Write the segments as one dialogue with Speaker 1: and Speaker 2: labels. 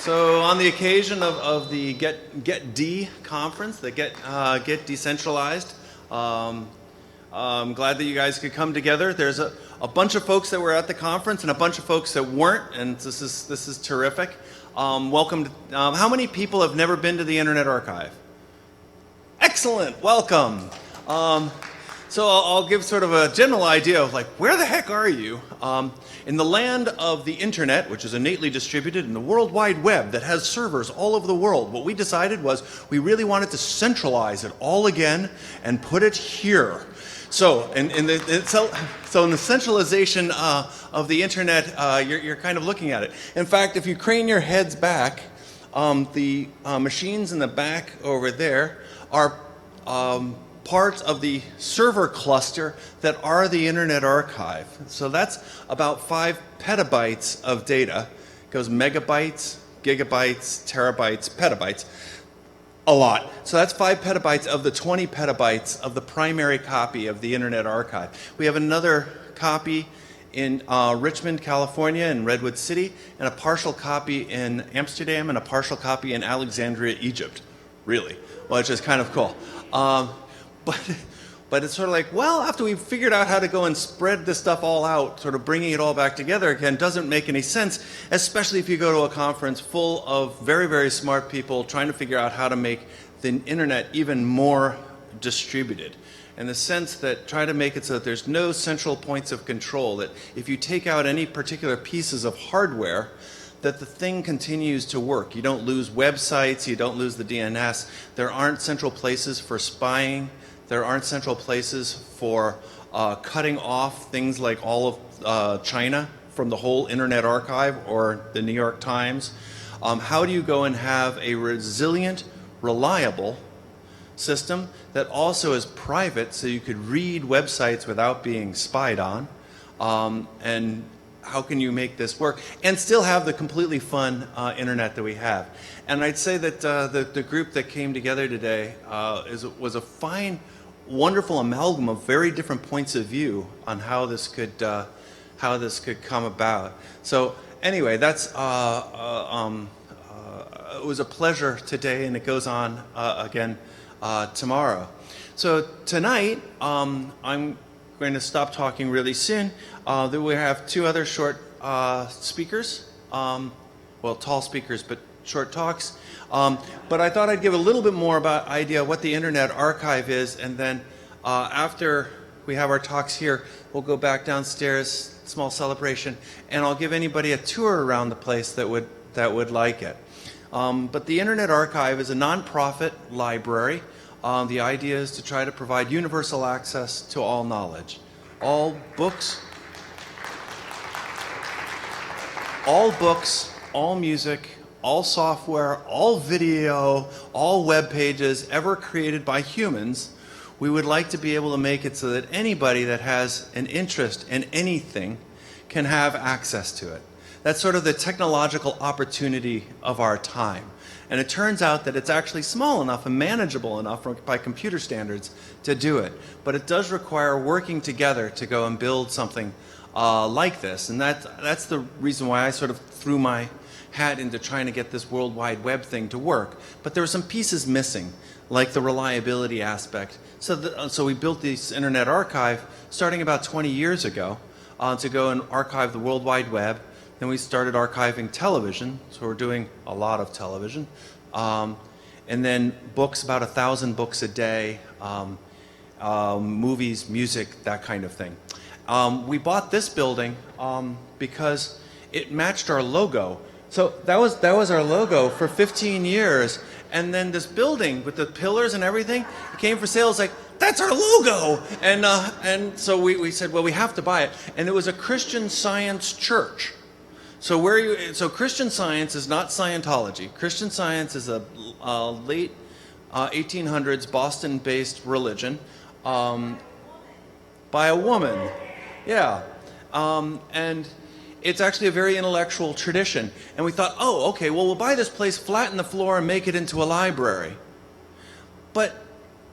Speaker 1: So on the occasion of the GetD conference, the Get Decentralized, I'm glad that you guys could come together. There's a bunch of folks that were at the conference and a bunch of folks that weren't, and this is terrific. Welcome to, how many people have never been to the Internet Archive? Excellent, welcome. So I'll give sort of a general idea of like, where the heck are you? In the land of the internet, which is innately distributed in the World Wide Web that has servers all over the world, what we decided was we really wanted to centralize it all again and put it here. So in the centralization of the internet, you're kind of looking at it. In fact, if you crane your heads back, the machines in the back over there are parts of the server cluster that are the Internet Archive. So that's about 5 petabytes of data. It goes megabytes, gigabytes, terabytes, petabytes. A lot. So that's 5 petabytes of the 20 petabytes of the primary copy of the Internet Archive. We have another copy in Richmond, California, in Redwood City, and a partial copy in Amsterdam, and a partial copy in Alexandria, Egypt. Really, which is kind of cool. But it's sort of like, well, after we've figured out how to go and spread this stuff all out, sort of bringing it all back together again doesn't make any sense, especially if you go to a conference full of very, very smart people trying to figure out how to make the internet even more distributed. In the sense that try to make it so that there's no central points of control, that if you take out any particular pieces of hardware, that the thing continues to work. You don't lose websites, you don't lose the DNS. There aren't central places for spying. There aren't central places for cutting off things like all of China from the whole Internet Archive or the New York Times. How do you go and have a resilient, reliable system that also is private so you could read websites without being spied on? And how can you make this work and still have the completely fun internet that we have? And I'd say that the group that came together today was a fine, wonderful amalgam of very different points of view on how this could come about. So anyway, that's it was a pleasure today, and it goes on again tomorrow. So tonight I'm going to stop talking really soon. Then we have 2 other short speakers, well, tall speakers, but short talks. But I thought I'd give a little bit more about idea what the Internet Archive is, and then after we have our talks here, we'll go back downstairs, small celebration, and I'll give anybody a tour around the place that would like it. But the Internet Archive is a nonprofit library. The idea is to try to provide universal access to all knowledge. All books, all music, all software, all video, all web pages ever created by humans, we would like to be able to make it so that anybody that has an interest in anything can have access to it. That's sort of the technological opportunity of our time. And it turns out that it's actually small enough and manageable enough by computer standards to do it. But it does require working together to go and build something like this. And that's the reason why I sort of threw my hat into trying to get this World Wide Web thing to work. But there were some pieces missing, like the reliability aspect. So we built this Internet Archive starting about 20 years ago to go and archive the World Wide Web. Then we started archiving television, so we're doing a lot of television. And then books, about 1,000 books a day, movies, music, that kind of thing. We bought this building because it matched our logo. So that was our logo for 15 years. And then this building with the pillars and everything, it came for sale. It's like, that's our logo. And so we said, well, we have to buy it. And it was a Christian Science church. So Christian Science is not Scientology. Christian Science is a late 1800s Boston-based religion by a woman. Yeah. And it's actually a very intellectual tradition. And we thought, oh, okay, well, we'll buy this place, flatten the floor, and make it into a library. But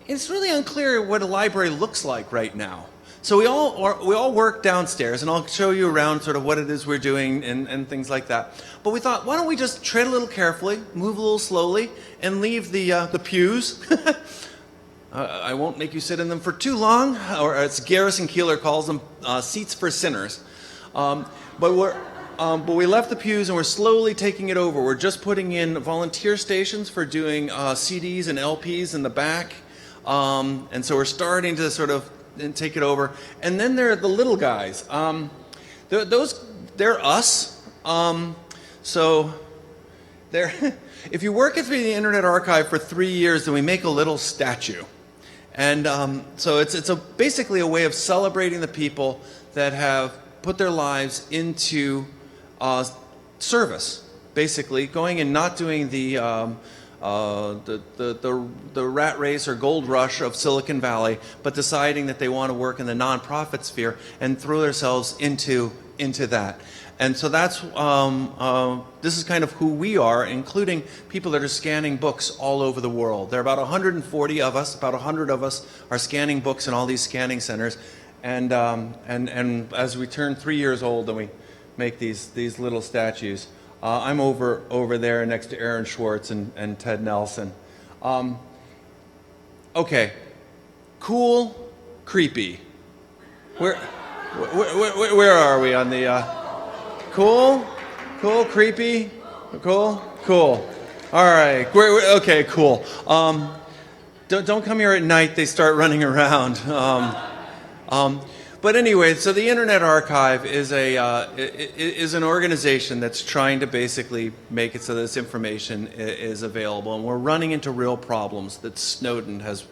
Speaker 1: it's really unclear what a library looks like right now. So we all work downstairs, and I'll show you around sort of what it is we're doing and things like that. But we thought, why don't we just tread a little carefully, move a little slowly, and leave the pews. I won't make you sit in them for too long, or as Garrison Keillor calls them, seats for sinners. But we left the pews and we're slowly taking it over. We're just putting in volunteer stations for doing CDs and LPs in the back. And so we're starting to sort of take it over. And then there are the little guys. They're us. So they're if you work at the Internet Archive for 3 years, then we make a little statue. And so it's basically a way of celebrating the people that have put their lives into service, basically going and not doing the rat race or gold rush of Silicon Valley, but deciding that they want to work in the nonprofit sphere and throw themselves into that. And so that's this is kind of who we are, including people that are scanning books all over the world. There are about 140 of us. About 100 of us are scanning books in all these scanning centers. And as we turn 3 years old, then we make these little statues. I'm over there next to Aaron Schwartz and Ted Nelson. Okay, cool, creepy. Where are we on the? Cool, creepy, cool. All right, okay, cool. Don't come here at night. They start running around. But anyway, so the Internet Archive is an organization that's trying to basically make it so this information is available, and we're running into real problems that Snowden has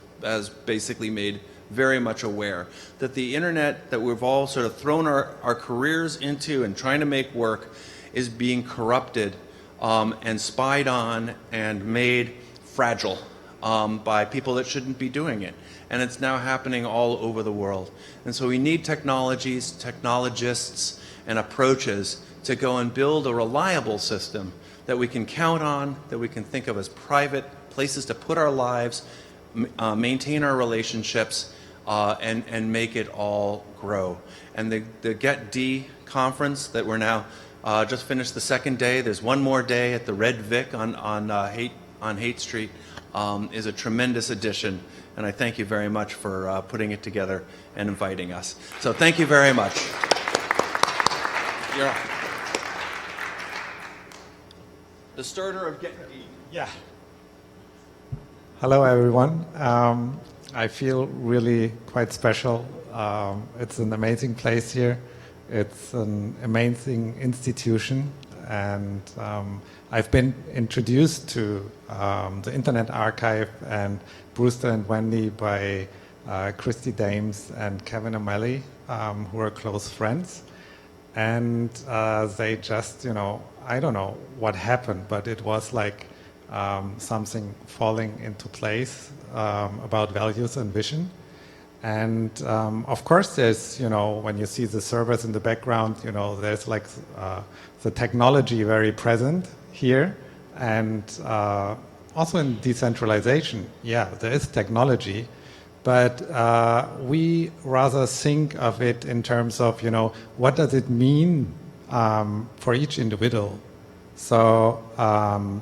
Speaker 1: basically made very much aware, that the internet that we've all sort of thrown our careers into and trying to make work is being corrupted and spied on and made fragile by people that shouldn't be doing it. And it's now happening all over the world. And so we need technologies, technologists, and approaches to go and build a reliable system that we can count on, that we can think of as private places to put our lives, maintain our relationships, and make it all grow. And the GETD conference that we're now just finished the second day, there's one more day at the Red Vic on Haight Street, is a tremendous addition. And I thank you very much for putting it together and inviting us. So thank you very much. You're up. The starter of GETD.
Speaker 2: Yeah. Hello, everyone. I feel really quite special. It's an amazing place here. It's an amazing institution. And I've been introduced to the Internet Archive and Brewster and Wendy by Christy Dames and Kevin O'Malley, who are close friends. And they just, I don't know what happened, but it was like something falling into place about values and vision. And of course, there's, when you see the servers in the background, there's like the technology very present here. And also in decentralization, yeah, there is technology, but we rather think of it in terms of, what does it mean for each individual? So I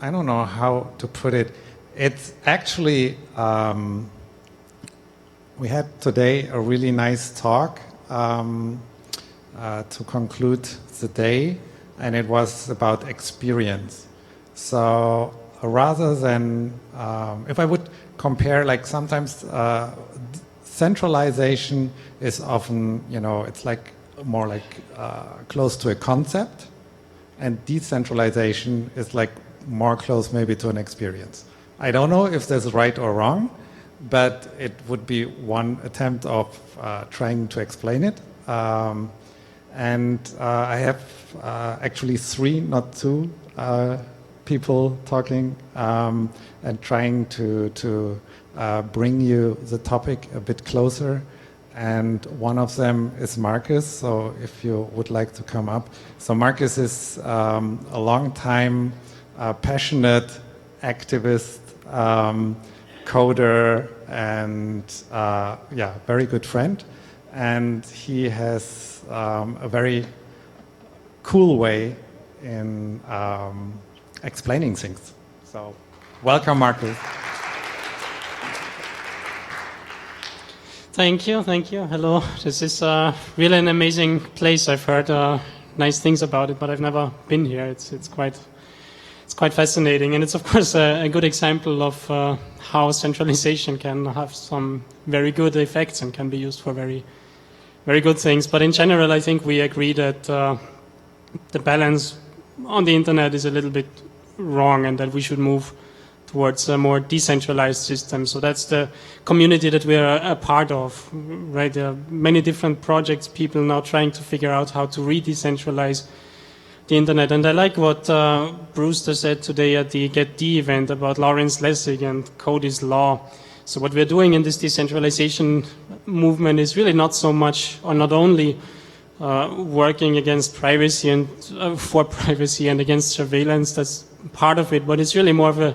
Speaker 2: don't know how to put it. It's actually, we had today a really nice talk to conclude the day, and it was about experience. So rather than, if I would compare, like sometimes centralization is often, it's like more like close to a concept, and decentralization is like more close maybe to an experience. I don't know if that's right or wrong, but it would be one attempt of trying to explain it. And I have actually 3, not 2, people talking and trying to bring you the topic a bit closer. And one of them is Markus, so if you would like to come up. So Markus is a long time passionate activist, coder, and yeah, very good friend. And he has a very cool way in explaining things. So, welcome, Markus.
Speaker 3: Thank you. Hello. This is really an amazing place. I've heard nice things about it, but I've never been here. It's quite fascinating, and it's of course a good example of how centralization can have some very good effects and can be used for very, very good things. But in general, I think we agree that the balance on the internet is a little bit wrong, and that we should move towards a more decentralized system. So that's the community that we are a part of, right? There are many different projects, people now trying to figure out how to re-decentralize the internet. And I like what Brewster said today at the GETD event about Lawrence Lessig and code is law. So what we're doing in this decentralization movement is really not so much, or not only working against privacy and for privacy and against surveillance. That's part of it, but it's really more of a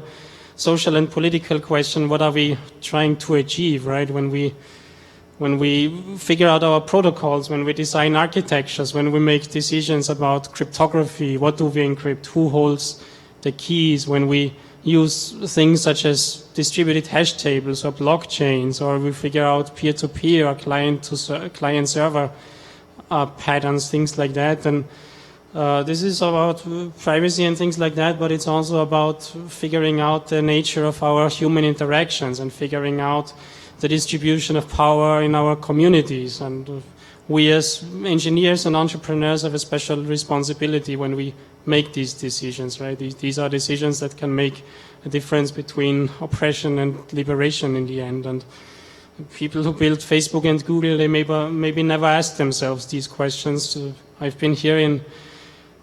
Speaker 3: social and political question. What are we trying to achieve, right? When we figure out our protocols, when we design architectures, when we make decisions about cryptography, what do we encrypt, who holds the keys, when we use things such as distributed hash tables or blockchains, or we figure out peer-to-peer or client-server patterns, things like that. And this is about privacy and things like that, but it's also about figuring out the nature of our human interactions and figuring out the distribution of power in our communities. And we as engineers and entrepreneurs have a special responsibility when we make these decisions, right? These are decisions that can make a difference between oppression and liberation in the end. And people who built Facebook and Google, they maybe never asked themselves these questions. I've been here in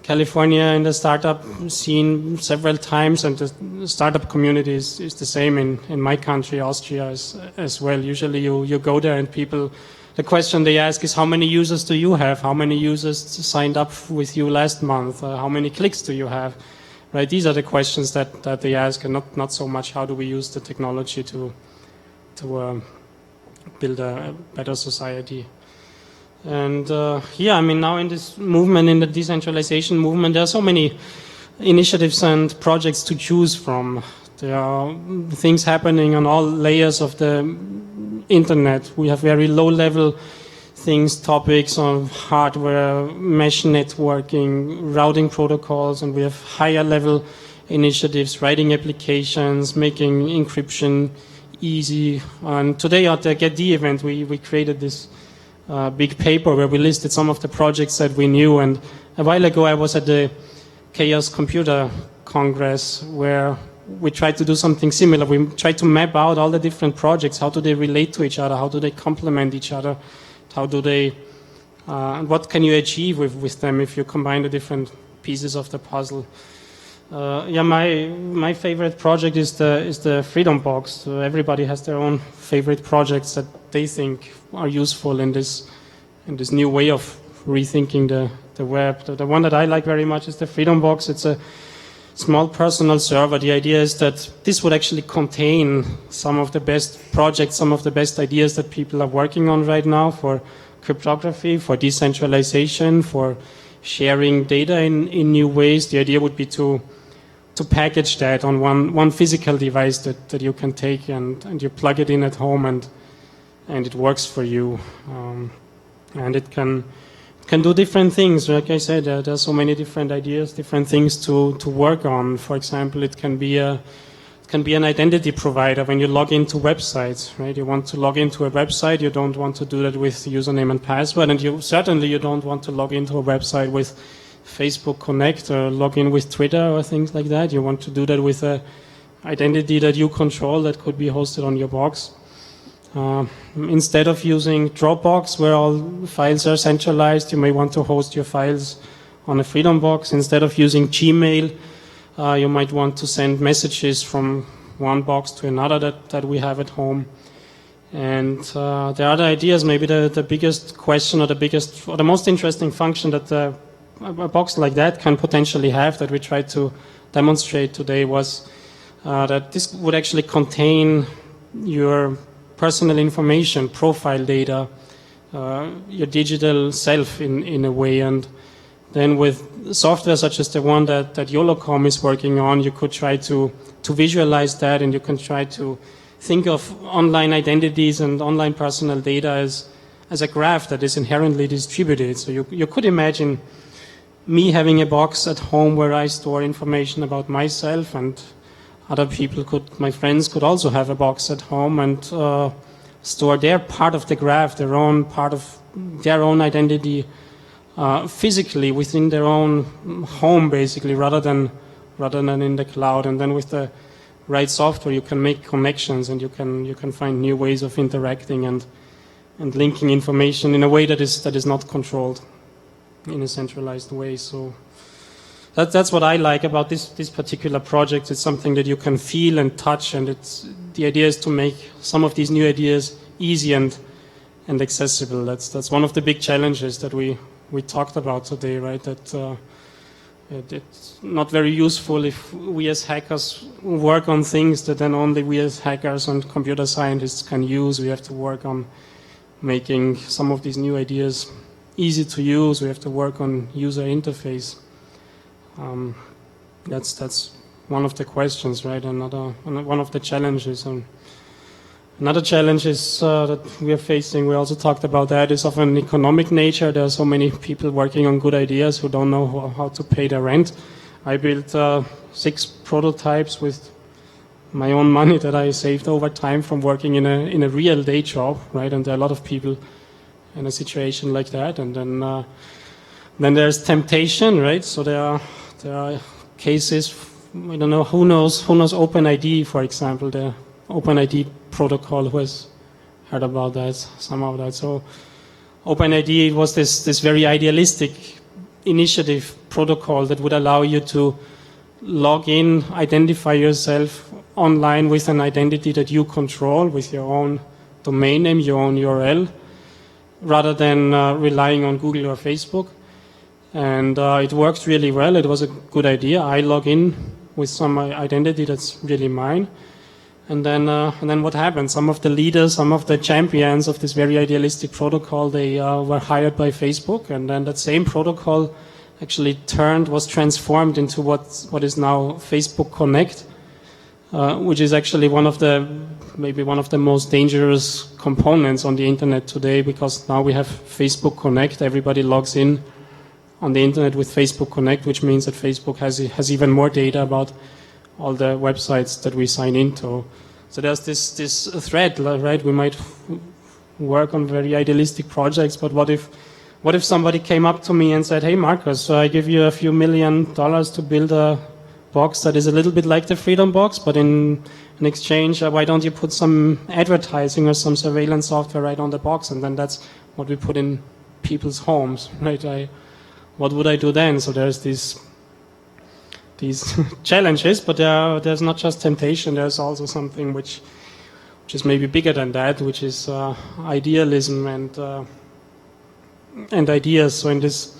Speaker 3: California in the startup scene several times, and the startup community is the same in my country, Austria, as well. Usually you go there and people, the question they ask is, how many users do you have? How many users signed up with you last month? How many clicks do you have? Right? These are the questions that they ask, and not so much how do we use the technology to build a better society. And yeah, I mean, now in this movement, in the decentralization movement, there are so many initiatives and projects to choose from. There are things happening on all layers of the internet. We have very low-level things, topics on hardware, mesh networking, routing protocols, and we have higher-level initiatives, writing applications, making encryption easy. And today at the GETD event, we created this big paper where we listed some of the projects that we knew. And a while ago I was at the Chaos Computer Congress where we tried to do something similar. We tried to map out all the different projects. How do they relate to each other? How do they complement each other? How do they, what can you achieve with them if you combine the different pieces of the puzzle? Yeah, my favorite project is the Freedom Box. So everybody has their own favorite projects that they think are useful in this new way of rethinking the web. The one that I like very much is the Freedom Box. It's a small personal server. The idea is that this would actually contain some of the best projects, some of the best ideas that people are working on right now for cryptography, for decentralization, for sharing data in new ways. The idea would be to package that on one physical device that you can take and you plug it in at home and it works for you. And it can do different things. Like I said, there are so many different ideas, different things to work on. For example, it can be an identity provider when you log into websites, right? You want to log into a website, you don't want to do that with username and password, and you don't want to log into a website with Facebook Connect or log in with Twitter or things like that. You want to do that with an identity that you control that could be hosted on your box. Instead of using Dropbox, where all files are centralized, you may want to host your files on a Freedom Box. Instead of using Gmail, you might want to send messages from one box to another that we have at home. And there are other ideas. Maybe the biggest question or the most interesting function that a box like that can potentially have that we tried to demonstrate today was that this would actually contain your personal information, profile data, your digital self in a way. And then with software such as the one that Yolocom is working on, you could try to visualize that, and you can try to think of online identities and online personal data as a graph that is inherently distributed. So you could imagine me having a box at home where I store information about myself, and other people my friends could also have a box at home and store their part of the graph, their own part of their own identity physically within their own home, basically, rather than in the cloud. And then with the right software, you can make connections, and you can find new ways of interacting and linking information in a way that is not controlled in a centralized way. So that's what I like about this particular project. It's something that you can feel and touch, and the idea is to make some of these new ideas easy and accessible. That's one of the big challenges that we talked about today, right? That it's not very useful if we as hackers work on things that then only we as hackers and computer scientists can use. We have to work on making some of these new ideas easy to use. We have to work on user interface. That's one of the questions, right? One of the challenges. Another challenge is that we are facing, we also talked about that, is of an economic nature. There are so many people working on good ideas who don't know how to pay their rent. I built 6 prototypes with my own money that I saved over time from working in a real day job, right? And there are a lot of people in a situation like that. And then there's temptation, right? So there are cases, I don't know, who knows OpenID, for example, the OpenID protocol. Who has heard about that, some of that? So OpenID was this very idealistic initiative protocol that would allow you to log in, identify yourself online with an identity that you control, with your own domain name, your own URL, rather than relying on Google or Facebook. And it worked really well. It was a good idea. I log in with some identity that's really mine. And then what happened? Some of the leaders, some of the champions of this very idealistic protocol, they were hired by Facebook, and then that same protocol actually was transformed into what is now Facebook Connect, which is actually maybe one of the most dangerous components on the internet today, because now we have Facebook Connect. Everybody logs in on the internet with Facebook Connect, which means that Facebook has even more data about all the websites that we sign into. So there's this threat, right? We might work on very idealistic projects, but what if somebody came up to me and said, "Hey, Markus, so I give you a few $1 million to build a box that is a little bit like the Freedom Box, but in exchange, why don't you put some advertising or some surveillance software right on the box?" And then that's what we put in people's homes, right? What would I do then? So there's these challenges, but there's not just temptation. There's also something which is maybe bigger than that, which is idealism and ideas. So in this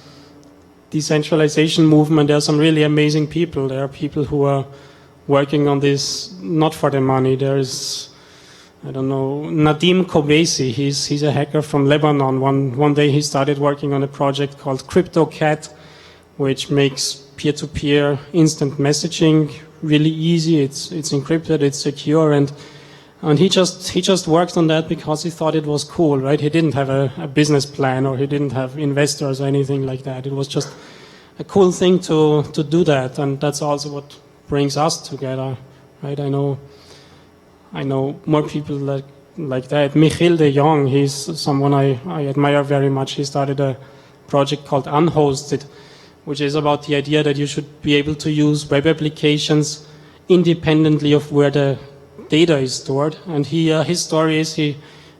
Speaker 3: decentralization movement, there are some really amazing people. There are people who are working on this not for the money. There is, I don't know, Nadim Kobeisi. He's a hacker from Lebanon. One day he started working on a project called CryptoCat, which makes peer-to-peer instant messaging really easy. It's encrypted, it's secure, and he just worked on that because he thought it was cool, right? He didn't have a business plan, or he didn't have investors or anything like that. It was just a cool thing to do that, and that's also what brings us together, right? I know more people like that. Michiel de Jong, he's someone I admire very much. He started a project called Unhosted, which is about the idea that you should be able to use web applications independently of where the data is stored. And his story is he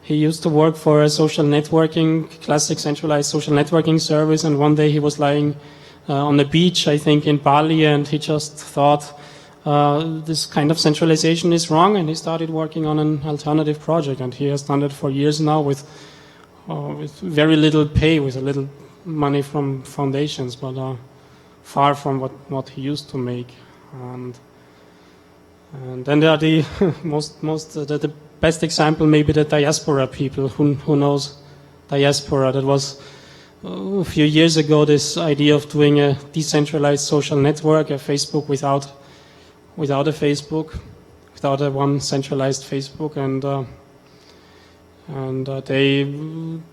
Speaker 3: used to work for a classic centralized social networking service, and one day he was lying on the beach, I think in Bali, and he just thought this kind of centralization is wrong, and he started working on an alternative project, and he has done it for years now with very little pay, with a little money from foundations, but far from what he used to make. And then there are the the best example maybe the diaspora people. Who knows diaspora? That was a few years ago, this idea of doing a decentralized social network, a Facebook without a Facebook, without a one centralized Facebook, and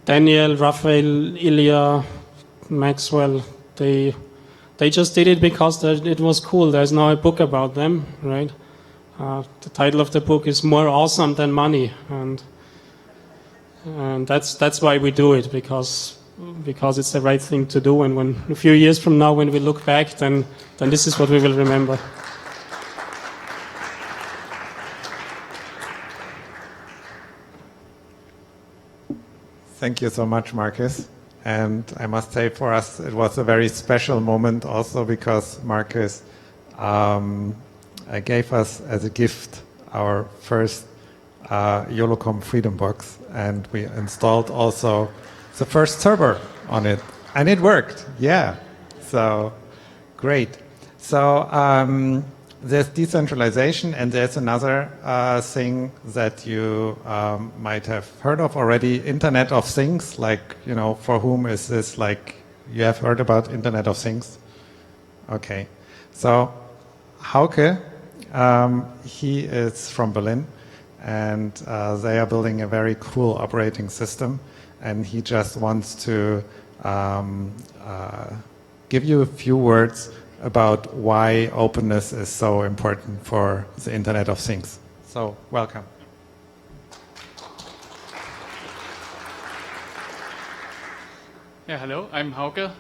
Speaker 3: Daniel, Raphael, Ilya, Maxwell, they just did it because it was cool. There's now a book about them, right? The title of the book is More Awesome Than Money, and that's why we do it, because it's the right thing to do. And when a few years from now, when we look back, then this is what we will remember.
Speaker 2: Thank you so much, Markus. And I must say, for us, it was a very special moment also because Markus gave us as a gift our first YOLOCOM Freedom Box, and we installed also the first server on it, and it worked. Yeah, so great. So there's decentralization, and there's another thing that you might have heard of already, Internet of Things. Like, you know, for whom is this? Like, you have heard about Internet of Things? Okay. So Hauke, he is from Berlin, and they are building a very cool operating system, and he just wants to give you a few words about why openness is so important for the Internet of Things. So, welcome.
Speaker 4: Yeah, hello, I'm Hauke.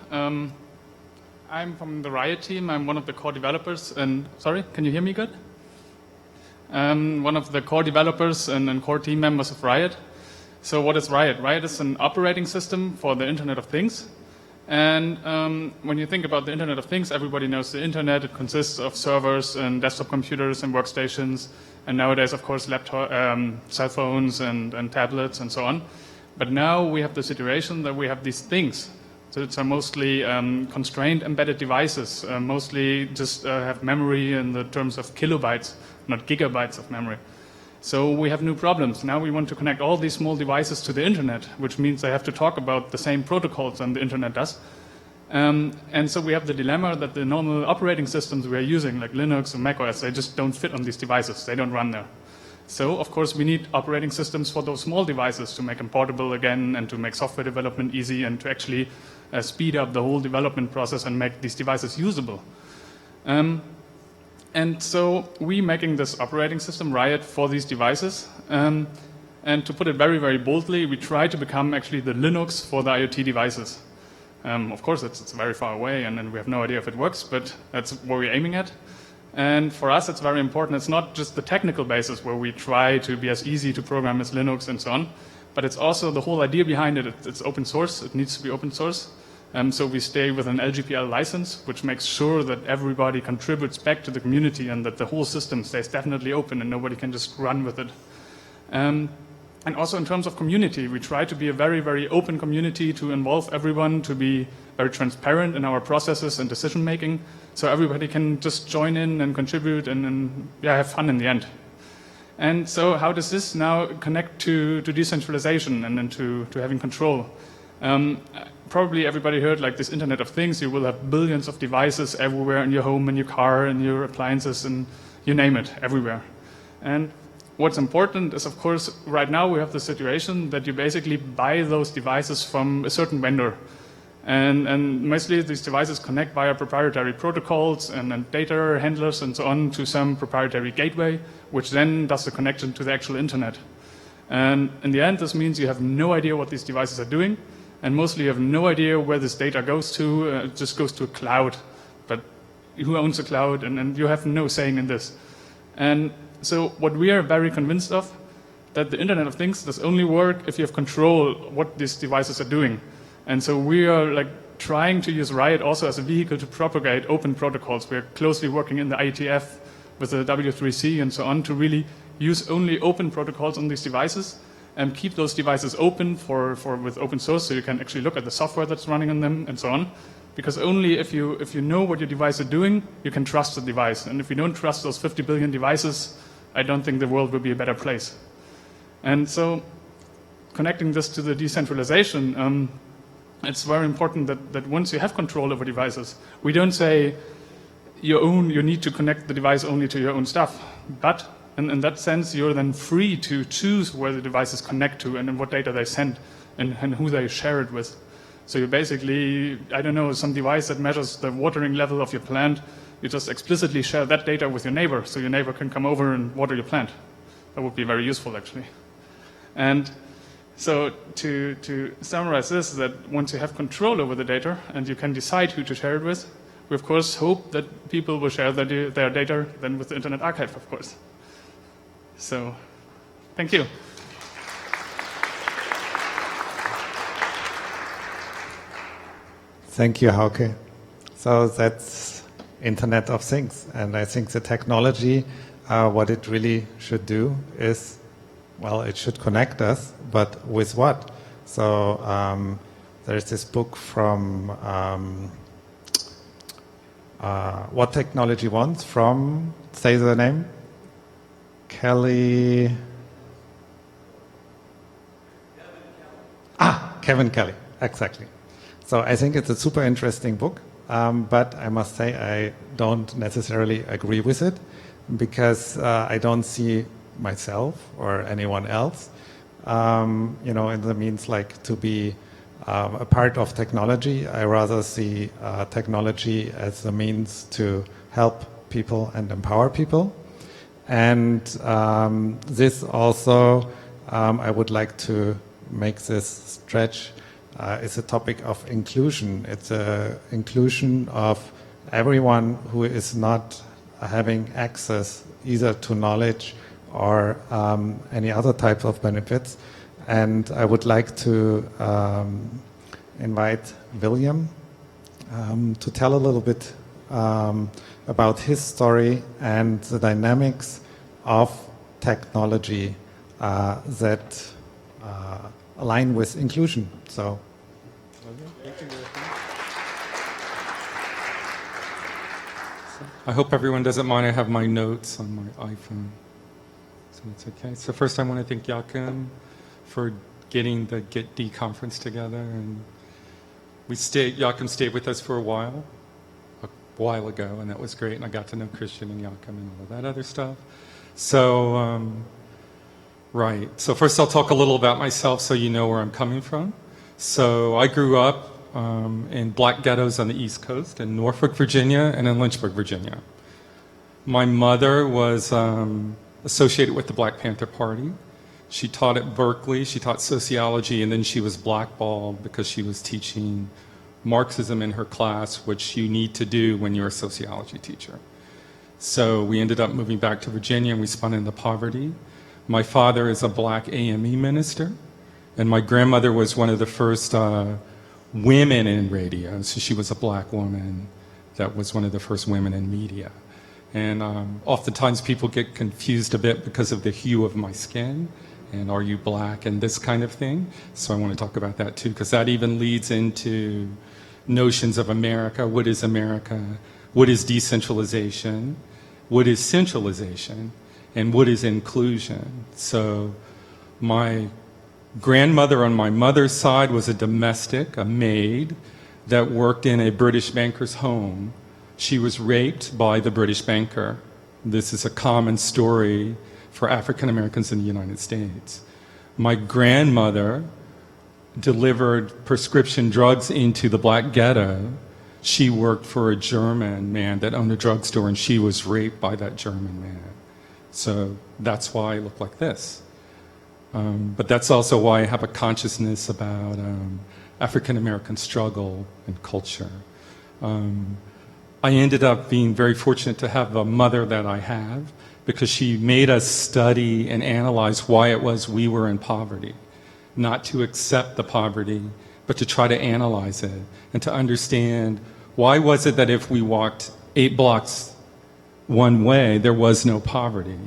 Speaker 4: I'm from the Riot team. I'm one of the core developers. And sorry, can you hear me good? One of the core developers and core team members of Riot. So what is Riot? Riot is an operating system for the Internet of Things. And when you think about the Internet of Things, everybody knows the Internet. It consists of servers and desktop computers and workstations, and nowadays, of course, laptop, cell phones and tablets and so on. But now we have the situation that we have these things. So it's mostly constrained embedded devices, mostly just have memory in the terms of kilobytes, not gigabytes of memory. So we have new problems. Now we want to connect all these small devices to the internet, which means they have to talk about the same protocols than the internet does. And so we have the dilemma that the normal operating systems we are using, like Linux and macOS, they just don't fit on these devices. They don't run there. So, of course, we need operating systems for those small devices to make them portable again and to make software development easy and to actually speed up the whole development process and make these devices usable. And so we're making this operating system, Riot, for these devices. And to put it very, very boldly, we try to become actually the Linux for the IoT devices. Of course, it's very far away, and we have no idea if it works, but that's what we're aiming at. And for us, it's very important. It's not just the technical basis where we try to be as easy to program as Linux and so on, but it's also the whole idea behind it. It's open source. It needs to be open source. So we stay with an LGPL license, which makes sure that everybody contributes back to the community and that the whole system stays definitely open and nobody can just run with it. And also in terms of community, we try to be a very, very open community to involve everyone, to be very transparent in our processes and decision making, so everybody can just join in and contribute and have fun in the end. And so how does this now connect to decentralization and then to having control? Probably everybody heard like this Internet of Things. You will have billions of devices everywhere in your home, in your car, in your appliances, and you name it, everywhere. And what's important is, of course, right now we have the situation that you basically buy those devices from a certain vendor. And mostly these devices connect via proprietary protocols and data handlers and so on to some proprietary gateway, which then does the connection to the actual internet. And in the end, this means you have no idea what these devices are doing, and mostly you have no idea where this data goes to. It just goes to a cloud. But who owns the cloud? And you have no saying in this. And so what we are very convinced of, that the Internet of Things does only work if you have control what these devices are doing. And so we are like trying to use Riot also as a vehicle to propagate open protocols. We are closely working in the IETF with the W3C and so on to really use only open protocols on these devices and keep those devices open with open source, so you can actually look at the software that's running on them and so on. Because only if you know what your device is doing, you can trust the device. And if you don't trust those 50 billion devices, I don't think the world will be a better place. And so connecting this to the decentralization, it's very important that once you have control over devices, we don't say you need to connect the device only to your own stuff. But in that sense, you're then free to choose where the devices connect to and what data they send and who they share it with. So you basically, I don't know, some device that measures the watering level of your plant, you just explicitly share that data with your neighbor so your neighbor can come over and water your plant. That would be very useful, actually. And so to summarize this, that once you have control over the data and you can decide who to share it with, we of course hope that people will share their data then with the Internet Archive, of course. So, thank you.
Speaker 2: Thank you, Hauke. So that's Internet of Things. And I think the technology, what it really should do is, well, it should connect us, but with what? So there's this book from What Technology Wants from, say the name, Kahle. Kevin Kahle, exactly. So I think it's a super interesting book, but I must say I don't necessarily agree with it because I don't see myself or anyone else, in the means like to be a part of technology. I rather see technology as a means to help people and empower people. And this also, I would like to make this stretch, is a topic of inclusion. It's a inclusion of everyone who is not having access either to knowledge or any other types of benefits. And I would like to invite William to tell a little bit about his story and the dynamics of technology that align with inclusion. So,
Speaker 5: I hope everyone doesn't mind. I have my notes on my iPhone, so it's okay. So first I want to thank Joachim for getting the GetD conference together. And Joachim stayed with us for a while ago, and that was great. And I got to know Christian and Joachim and all of that other stuff. So, right. So first I'll talk a little about myself so you know where I'm coming from. So I grew up in black ghettos on the East Coast, in Norfolk, Virginia, and in Lynchburg, Virginia. My mother was associated with the Black Panther Party. She taught at Berkeley, she taught sociology, and then she was blackballed because she was teaching Marxism in her class, which you need to do when you're a sociology teacher. So we ended up moving back to Virginia and we spun into poverty. My father is a black AME minister, and my grandmother was one of the first women in radio. So she was a black woman that was one of the first women in media. And oftentimes people get confused a bit because of the hue of my skin and are you black and this kind of thing. So I want to talk about that too, because that even leads into notions of America. What is America? What is decentralization? What is centralization? And what is inclusion? So my grandmother on my mother's side was a domestic, a maid, that worked in a British banker's home. She was raped by the British banker. This is a common story for African Americans in the United States. My grandmother delivered prescription drugs into the black ghetto. She worked for a German man that owned a drugstore, and she was raped by that German man. So that's why I look like this. But that's also why I have a consciousness about African American struggle and culture. I ended up being very fortunate to have a mother that I have, because she made us study and analyze why it was we were in poverty. Not to accept the poverty, but to try to analyze it and to understand why was it that if we walked 8 blocks one way, there was no poverty.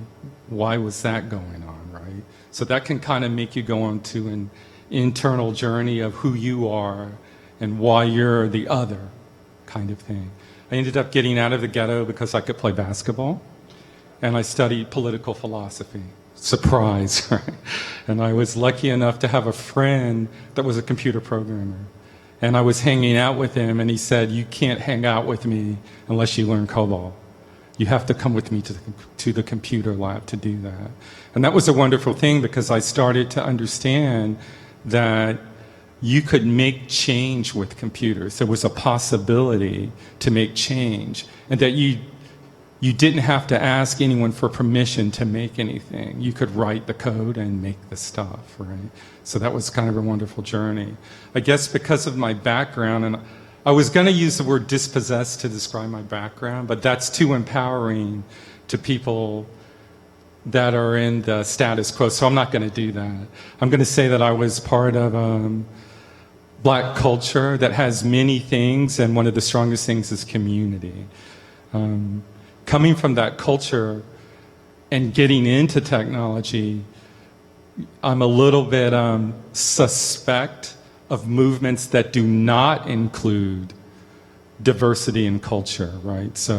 Speaker 5: Why was that going on, right? So that can kind of make you go on to an internal journey of who you are and why you're the other kind of thing. I ended up getting out of the ghetto because I could play basketball, and I studied political philosophy. surprise, right? And I was lucky enough to have a friend that was a computer programmer. And I was hanging out with him, and he said, "You can't hang out with me unless you learn COBOL. You have to come with me to the computer lab to do that." And that was a wonderful thing, because I started to understand that you could make change with computers. There was a possibility to make change, and that you didn't have to ask anyone for permission to make anything. You could write the code and make the stuff, right? So that was kind of a wonderful journey. I guess because of my background, and I was going to use the word dispossessed to describe my background, but that's too empowering to people that are in the status quo, so I'm not going to do that. I'm going to say that I was part of Black culture that has many things, and one of the strongest things is community. Coming from that culture and getting into technology, I'm a little bit suspect of movements that do not include diversity in culture, right? So,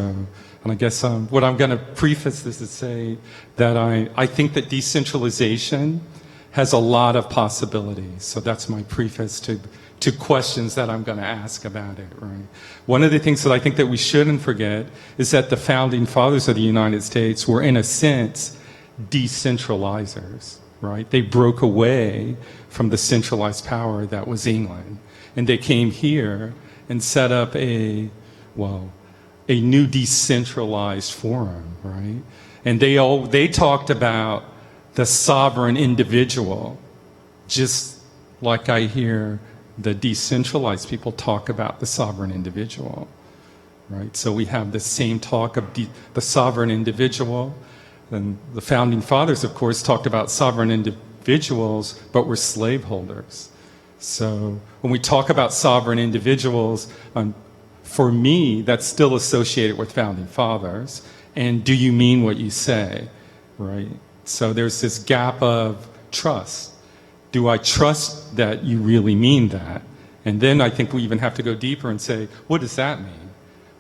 Speaker 5: and I guess what I'm going to preface this is say that I think that decentralization has a lot of possibilities. So that's my preface to questions that I'm going to ask about it, right? One of the things that I think that we shouldn't forget is that the founding fathers of the United States were, in a sense, decentralizers, right? They broke away from the centralized power that was England. And they came here and set up a new decentralized forum, right? And they talked about the sovereign individual, just like I hear the decentralized people talk about the sovereign individual, right? So we have the same talk of the sovereign individual. And the founding fathers, of course, talked about sovereign individuals, but were slaveholders. So when we talk about sovereign individuals, for me, that's still associated with founding fathers. And do you mean what you say, right? So there's this gap of trust. Do I trust that you really mean that? And then I think we even have to go deeper and say, what does that mean?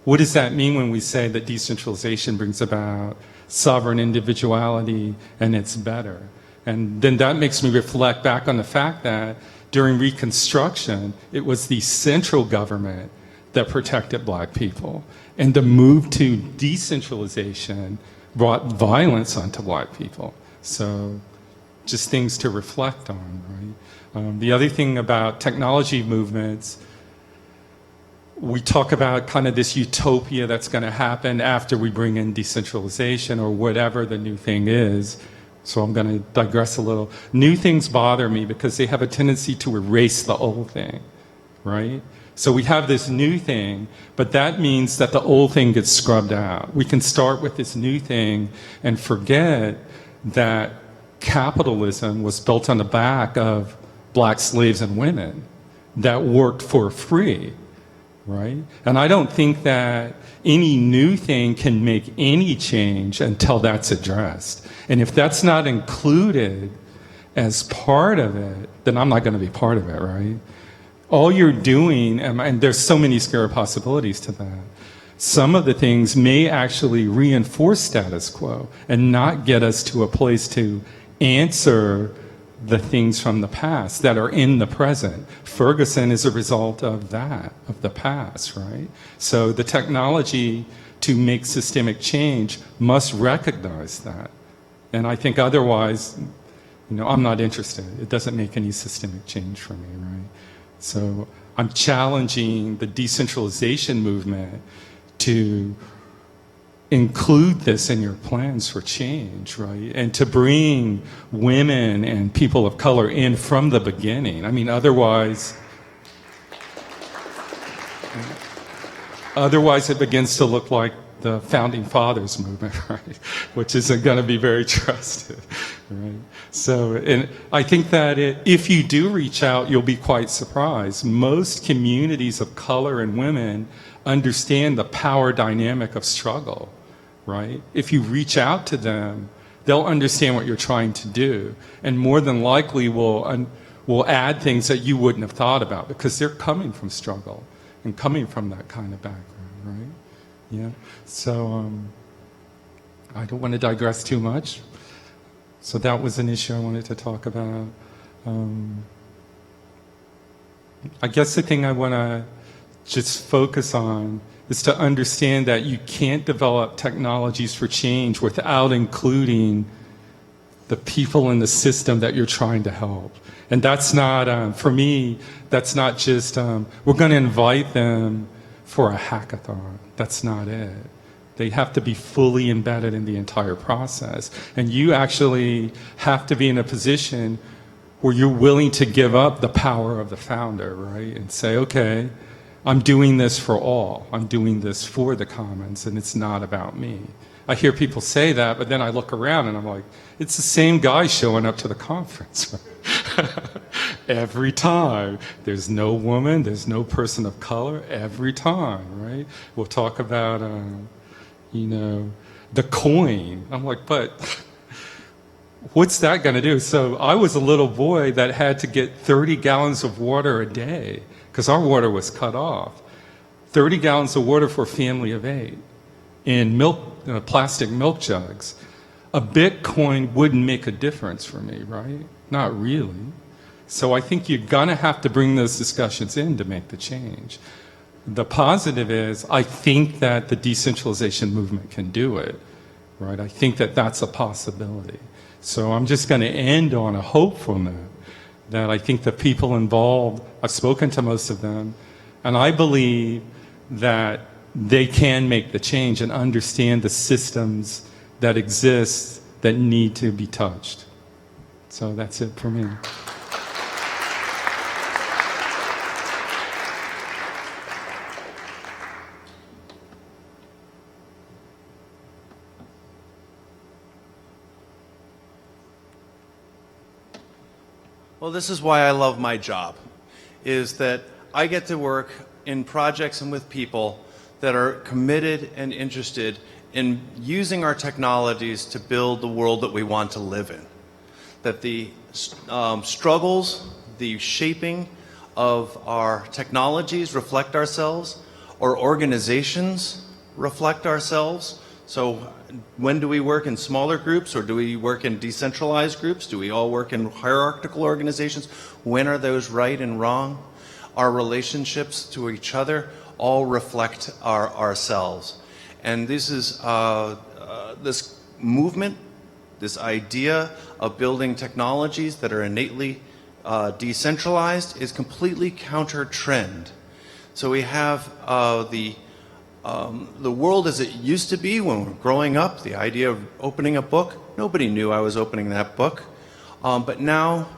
Speaker 5: What does that mean when we say that decentralization brings about sovereign individuality and it's better? And then that makes me reflect back on the fact that during Reconstruction, it was the central government that protected Black people. And the move to decentralization brought violence onto Black people. So just things to reflect on, right? The other thing about technology movements, we talk about kind of this utopia that's going to happen after we bring in decentralization or whatever the new thing is. So I'm going to digress a little. New things bother me because they have a tendency to erase the old thing, right? So we have this new thing, but that means that the old thing gets scrubbed out. We can start with this new thing and forget that capitalism was built on the back of Black slaves and women that worked for free, right? And I don't think that any new thing can make any change until that's addressed. And if that's not included as part of it, then I'm not going to be part of it, right? All you're doing, and there's so many scary possibilities to that, some of the things may actually reinforce status quo and not get us to a place to answer the things from the past that are in the present. Ferguson is a result of that, of the past, right? So the technology to make systemic change must recognize that. And I think otherwise, I'm not interested. It doesn't make any systemic change for me, right? So I'm challenging the decentralization movement to include this in your plans for change, right? And to bring women and people of color in from the beginning. I mean, otherwise it begins to look like the founding fathers movement, right? Which isn't going to be very trusted, right? So, and I think that if you do reach out, you'll be quite surprised. Most communities of color and women understand the power dynamic of struggle, right? If you reach out to them, they'll understand what you're trying to do, and more than likely will add things that you wouldn't have thought about because they're coming from struggle and coming from that kind of background, right? Yeah. So I don't want to digress too much. So that was an issue I wanted to talk about. I guess the thing I want to just focus on is to understand that you can't develop technologies for change without including the people in the system that you're trying to help. And that's not, for me, that's not just, we're going to invite them for a hackathon. That's not it. They have to be fully embedded in the entire process. And you actually have to be in a position where you're willing to give up the power of the founder, right? And say, okay, I'm doing this for all. I'm doing this for the commons, and it's not about me. I hear people say that, but then I look around and I'm like, it's the same guy showing up to the conference. Every time. There's no woman, there's no person of color, every time, right? We'll talk about, you know, the coin. I'm like, but what's that going to do? So I was a little boy that had to get 30 gallons of water a day because our water was cut off. 30 gallons of water for a family of 8 in milk, plastic milk jugs. A Bitcoin wouldn't make a difference for me, right? Not really. So I think you're going to have to bring those discussions in to make the change. The positive is I think that the decentralization movement can do it, right? I think that that's a possibility. So I'm just going to end on a hopeful note that I think the people involved, I've spoken to most of them, and I believe that they can make the change and understand the systems that exist that need to be touched. So that's it for me.
Speaker 1: Well, this is why I love my job, is that I get to work in projects and with people that are committed and interested in using our technologies to build the world that we want to live in. That the struggles, the shaping of our technologies reflect ourselves, or organizations reflect ourselves. So when do we work in smaller groups, or do we work in decentralized groups? Do we all work in hierarchical organizations? When are those right and wrong? Our relationships to each other all reflect ourselves. And this is this movement, this idea of building technologies that are innately decentralized is completely counter-trend. So we have the world as it used to be when we were growing up, the idea of opening a book. Nobody knew I was opening that book. But now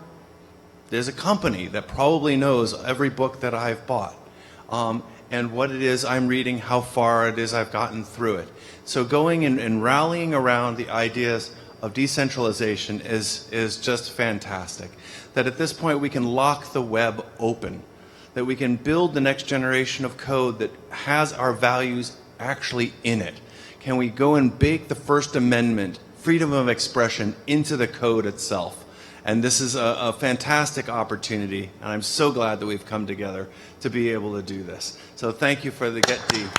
Speaker 1: there's a company that probably knows every book that I've bought. And what it is I'm reading, how far it is I've gotten through it. So going and rallying around the ideas of decentralization is just fantastic. That at this point we can lock the web open. That we can build the next generation of code that has our values actually in it. Can we go and bake the First Amendment, freedom of expression, into the code itself? And this is a fantastic opportunity, and I'm so glad that we've come together to be able to do this. So thank you for the GetD.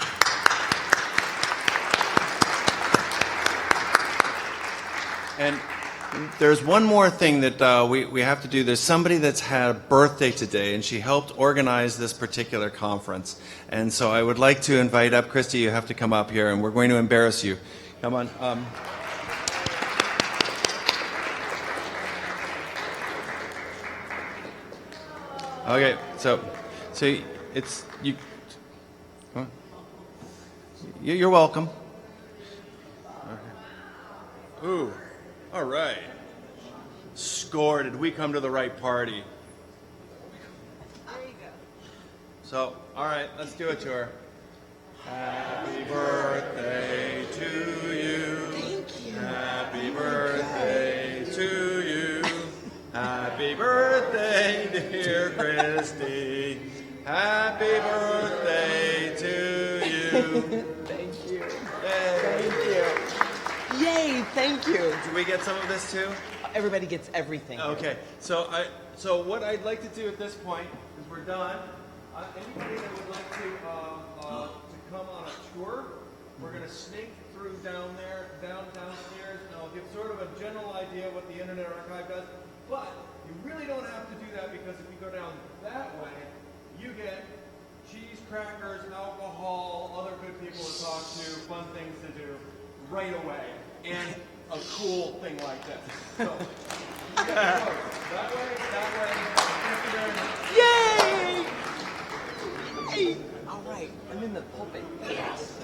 Speaker 1: And there's one more thing that we have to do. There's somebody that's had a birthday today, and she helped organize this particular conference. And so I would like to invite up, Christy, you have to come up here, and we're going to embarrass you. Come on. Okay, so it's you. Huh? You're welcome. Okay. Ooh, all right. Score. Did we come to the right party? There you go. So, all right, let's do it to her. Happy birthday to you. Thank you. Happy birthday to you. Happy birthday, dear Christy. Happy birthday to you.
Speaker 6: Thank you.
Speaker 1: Yay.
Speaker 6: Thank you. Yay, thank you.
Speaker 1: Did we get some of this too?
Speaker 6: Everybody gets everything.
Speaker 1: Okay, so what I'd like to do at this point is we're done. Anybody that would like to come on a tour, we're going to sneak through downstairs, and I'll give sort of a general idea of what the Internet Archive does. But you really don't have to do that, because if you go down that way, you get cheese, crackers, alcohol, other good people to talk to, fun things to do right away, and a cool thing like this. So, that way. Thank you very much.
Speaker 6: Yay! All right, I'm in the pulpit. Yes.